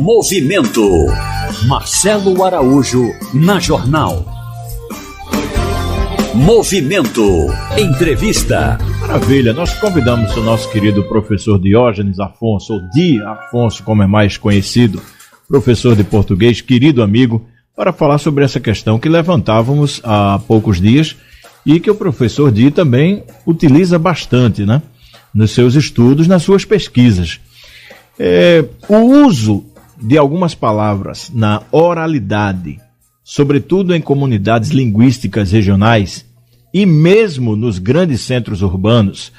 Movimento. Marcelo Araújo na Jornal. Movimento. Entrevista. Maravilha, nós convidamos o nosso querido professor Diógenes Afonso, ou Di Afonso, como é mais conhecido, professor de português, querido amigo, para falar sobre essa questão que levantávamos há poucos dias e que o professor Di também utiliza bastante, né, nos seus estudos, nas suas pesquisas. O uso de algumas palavras na oralidade, sobretudo em comunidades linguísticas regionais e mesmo nos grandes centros urbanos,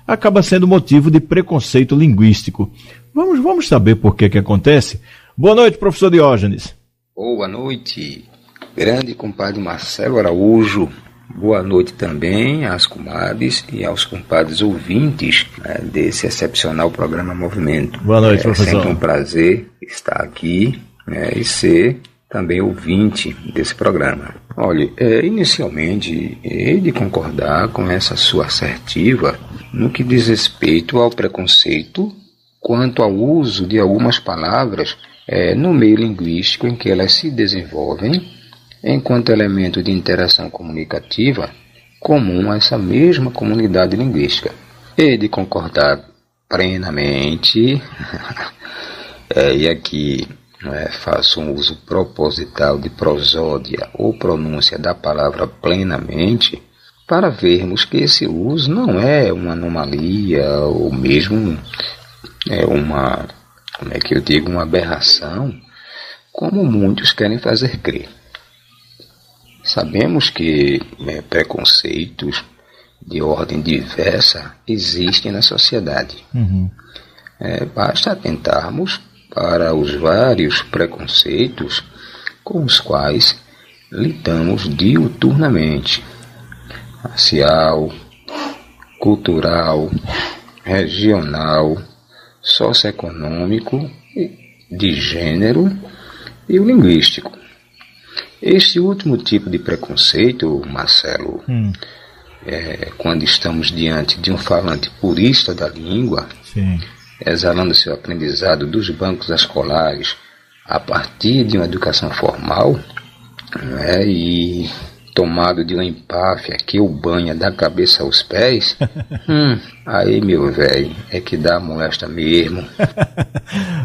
acaba sendo motivo de preconceito linguístico. Vamos saber por que acontece? Boa noite, professor Diógenes. Boa noite, grande compadre Marcelo Araújo. Boa noite também às comadres e aos compadres ouvintes, né, desse excepcional programa Movimento. Boa noite, professor. É sempre um prazer estar aqui, né, e ser também ouvinte desse programa. Olha, inicialmente, hei de concordar com essa sua assertiva no que diz respeito ao preconceito quanto ao uso de algumas palavras no meio linguístico em que elas se desenvolvem enquanto elemento de interação comunicativa comum a essa mesma comunidade linguística. Hei de concordar plenamente, e aqui faço um uso proposital de prosódia ou pronúncia da palavra plenamente, para vermos que esse uso não é uma anomalia ou mesmo uma, uma aberração, como muitos querem fazer crer. Sabemos que preconceitos de ordem diversa existem na sociedade. Basta atentarmos para os vários preconceitos com os quais lidamos diuturnamente: racial, cultural, regional, socioeconômico, de gênero e o linguístico. Este último tipo de preconceito, Marcelo, quando estamos diante de um falante purista da língua, Sim. exalando seu aprendizado dos bancos escolares a partir de uma educação formal, e tomado de uma empáfia que o banha da cabeça aos pés, aí, meu velho, é que dá molesta mesmo.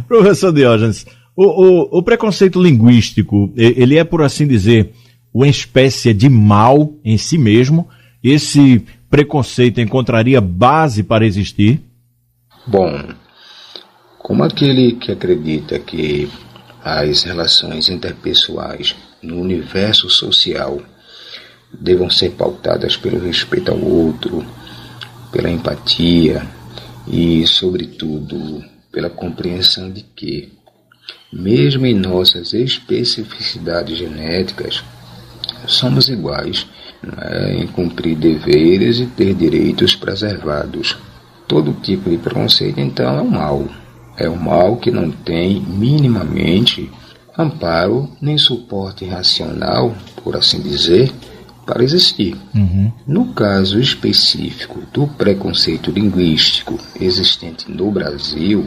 Professor Diógenes, o preconceito linguístico, ele é, por assim dizer, uma espécie de mal em si mesmo? Esse preconceito encontraria base para existir? Bom, como aquele que acredita que as relações interpessoais no universo social devam ser pautadas pelo respeito ao outro, pela empatia e, sobretudo, pela compreensão de que, mesmo em nossas especificidades genéticas, somos iguais, em cumprir deveres e ter direitos preservados. Todo tipo de preconceito, então, é um mal. É um mal que não tem minimamente amparo nem suporte racional, por assim dizer, para existir. No caso específico do preconceito linguístico existente no Brasil,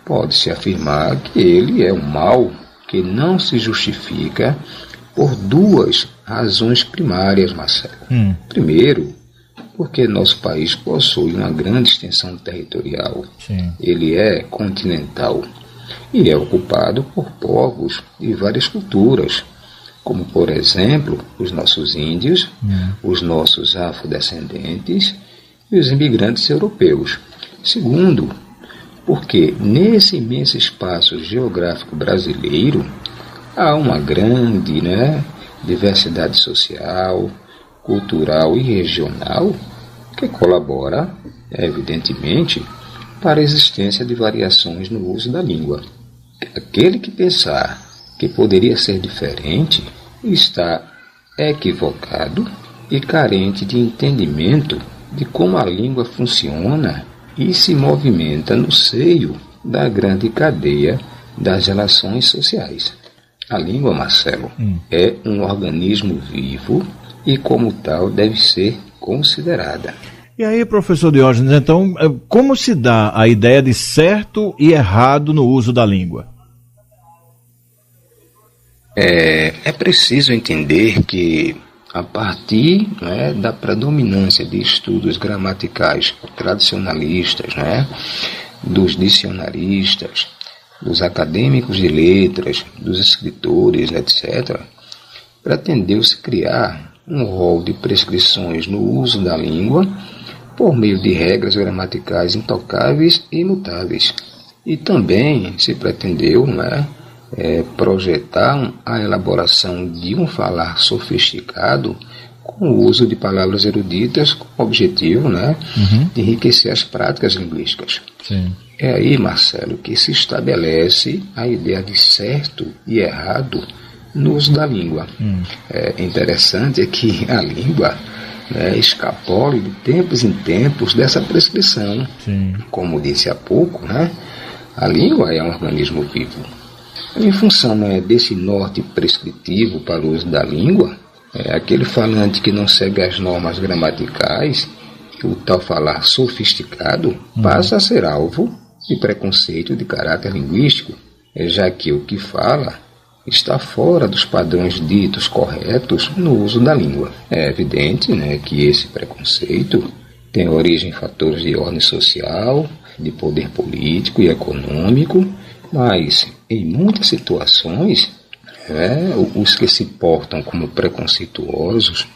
pode-se afirmar que ele é um mal que não se justifica por duas razões primárias, Marcelo. Primeiro, porque nosso país possui uma grande extensão territorial. Sim. Ele é continental e é ocupado por povos de várias culturas, como, por exemplo, os nossos índios, os nossos afrodescendentes e os imigrantes europeus. Segundo, porque nesse imenso espaço geográfico brasileiro há uma grande diversidade social, cultural e regional que colabora, evidentemente, para a existência de variações no uso da língua. Aquele que pensar que poderia ser diferente está equivocado e carente de entendimento de como a língua funciona e se movimenta no seio da grande cadeia das relações sociais. A língua, Marcelo, é um organismo vivo e, como tal, deve ser considerada. E aí, professor Diógenes, então, como se dá a ideia de certo e errado no uso da língua? É preciso entender que, a partir, né, da predominância de estudos gramaticais tradicionalistas, né, dos dicionaristas, dos acadêmicos de letras, dos escritores, etc., pretendeu-se criar um rol de prescrições no uso da língua por meio de regras gramaticais intocáveis e imutáveis. E também se pretendeu, né, projetar a elaboração de um falar sofisticado com o uso de palavras eruditas com o objetivo, né, de enriquecer as práticas linguísticas. Sim. É aí, Marcelo, que se estabelece a ideia de certo e errado no uso da língua. É interessante que a língua, né, escapole de tempos em tempos dessa prescrição. Sim. Como disse há pouco, né, a língua é um organismo vivo. Em função, né, desse norte prescritivo para o uso da língua, aquele falante que não segue as normas gramaticais, o tal falar sofisticado, passa a ser alvo de preconceito de caráter linguístico, já que o que fala está fora dos padrões ditos corretos no uso da língua. É evidente, né, que esse preconceito tem origem em fatores de ordem social, de poder político e econômico, mas em muitas situações, os que se portam como preconceituosos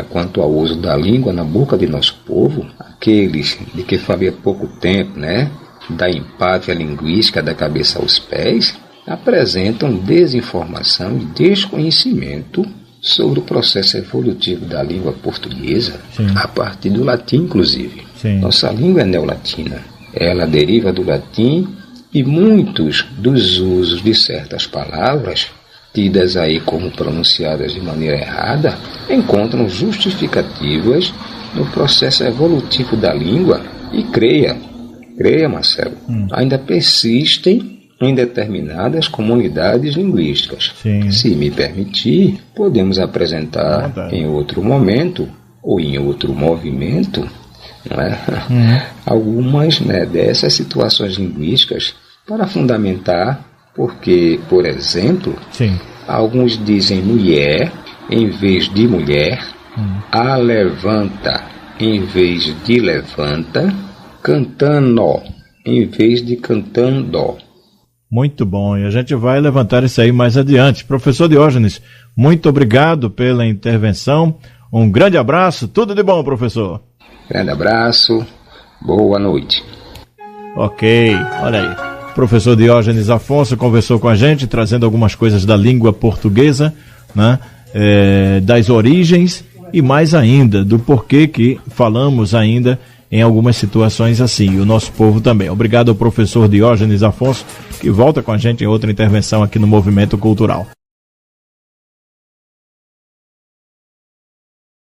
quanto ao uso da língua na boca de nosso povo, aqueles de que falei há pouco tempo, né, da empáfia linguística da cabeça aos pés, apresentam desinformação e desconhecimento sobre o processo evolutivo da língua portuguesa. Sim. A partir do latim, inclusive. Sim. Nossa língua é neolatina. Ela deriva do latim e muitos dos usos de certas palavras, tidas aí como pronunciadas de maneira errada, encontram justificativas no processo evolutivo da língua e creia, Marcelo, ainda persistem em determinadas comunidades linguísticas. Sim. Se me permitir, podemos apresentar em outro momento ou em outro movimento, não é? Algumas, né, dessas situações linguísticas para fundamentar porque, por exemplo, alguns dizem mulher em vez de mulher, alevanta em vez de levanta, cantando em vez de cantando. Muito bom, e a gente vai levantar isso aí mais adiante. Professor Diógenes, muito obrigado pela intervenção, um grande abraço, tudo de bom, professor. Grande abraço, boa noite. Ok, olha aí. O professor Diógenes Afonso conversou com a gente, trazendo algumas coisas da língua portuguesa, né, das origens e mais ainda do porquê que falamos ainda em algumas situações assim, e o nosso povo também. Obrigado ao professor Diógenes Afonso, que volta com a gente em outra intervenção aqui no Movimento Cultural.